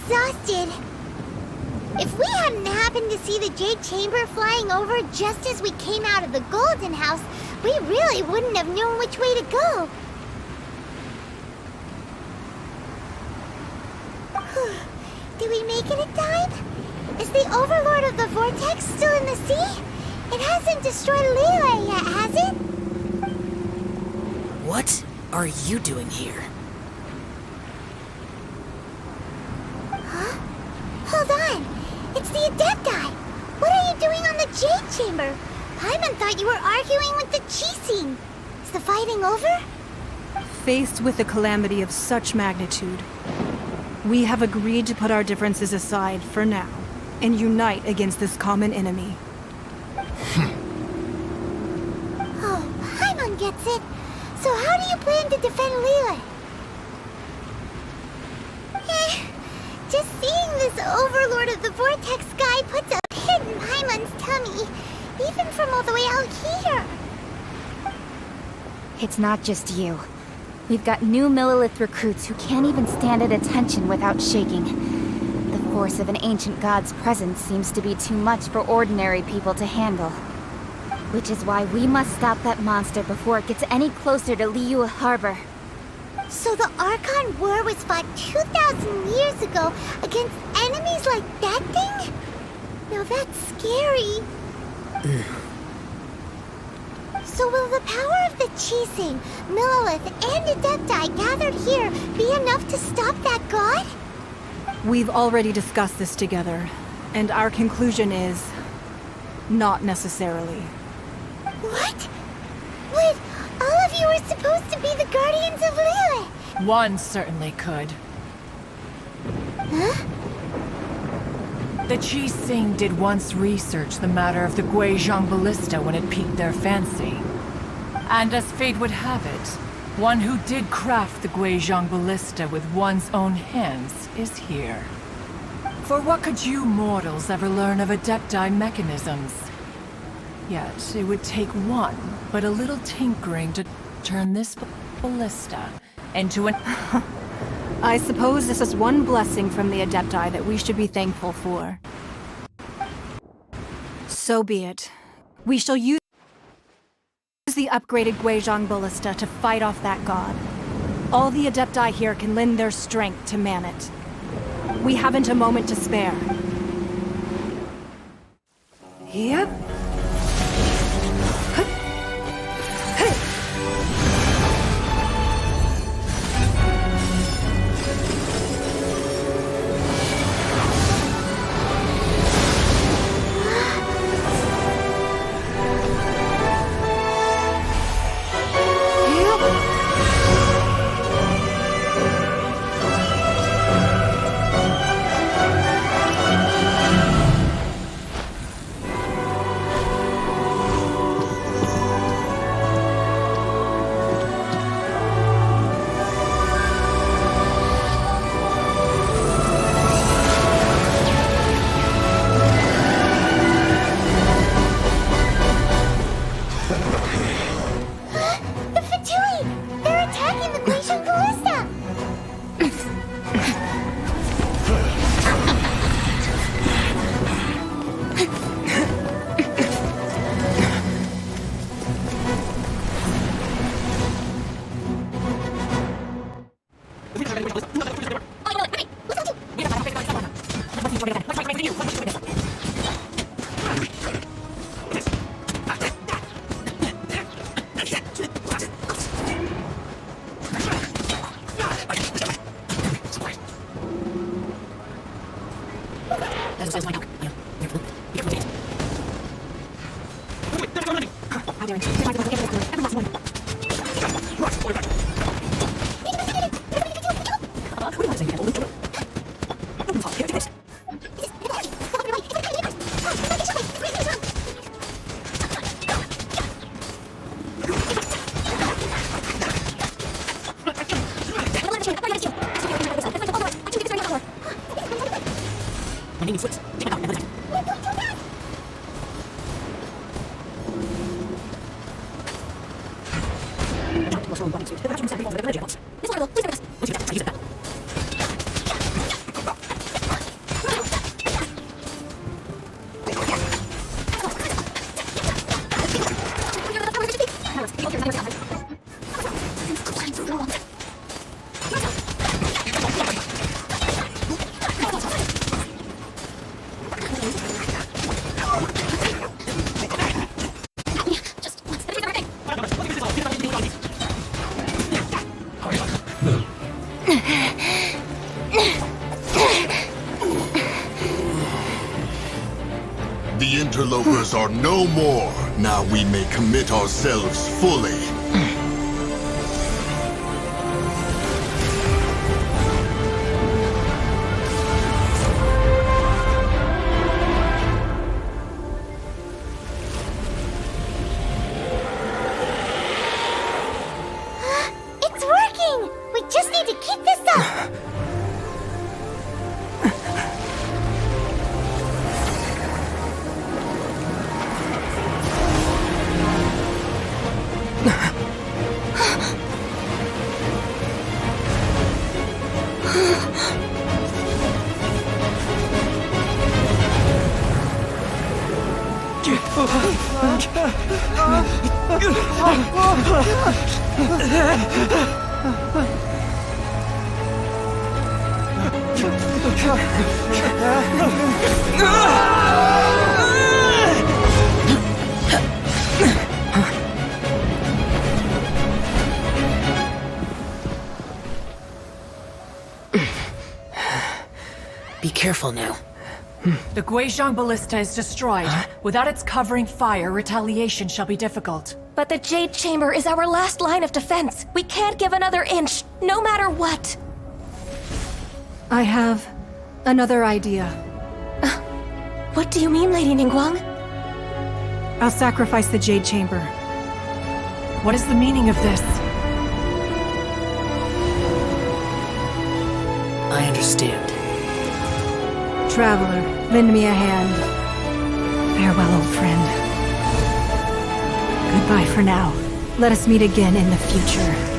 exhausted. If we hadn't happened to see the Jade Chamber flying over just as we came out of the Golden House, we really wouldn't have known which way to go. Did we make it in time? Is the Overlord of the Vortex still in the sea? It hasn't destroyed Lele yet, has it? What are you doing here? Huh? Hold on! It's the Adepti! What are you doing on the Jade Chamber? Paimon thought you were arguing with the Chising. Is the fighting over? Faced with a calamity of such magnitude, we have agreed to put our differences aside for now and unite against this common enemy. Oh, Paimon gets it. So how do you plan to defend Lele? Just seeing this Overlord of the Vortex guy puts a pit in Paimon's tummy, even from all the way out here. It's not just you. We've got new Millilith recruits who can't even stand at attention without shaking. The force of an ancient god's presence seems to be too much for ordinary people to handle. Which is why we must stop that monster before it gets any closer to Liyue Harbor. So the Archon War was fought 2,000 years ago against enemies like that thing? Now that's scary. So will the power of the Chising, Millilith, and Adepti gathered here be enough to stop that god? We've already discussed this together, and our conclusion is... not necessarily. What? Wait, all of you are supposed to be the Guardians of Lele! One certainly could. Huh? The Chising did once research the matter of the Guizhong Ballista when it piqued their fancy. And as fate would have it, one who did craft the Guizhong Ballista with one's own hands is here. For what could you mortals ever learn of Adepti mechanisms? Yet, it would take one, but a little tinkering to turn this ballista into an... I suppose this is one blessing from the Adepti that we should be thankful for. So be it. We shall use the upgraded Guizhong Ballista to fight off that god. All the Adepti here can lend their strength to man it. We haven't a moment to spare. Yep. interlopers are no more. Now we may commit ourselves fully. It's working! We just need to keep this up! Be careful now. The Guizhong Ballista is destroyed. Without its covering fire, retaliation shall be difficult. But the Jade Chamber is our last line of defense. We can't give another inch, no matter what. I have another idea. What do you mean, Lady Ningguang? I'll sacrifice the Jade Chamber. What is the meaning of this? I understand. Traveler, lend me a hand. Farewell, old friend. Goodbye for now. Let us meet again in the future.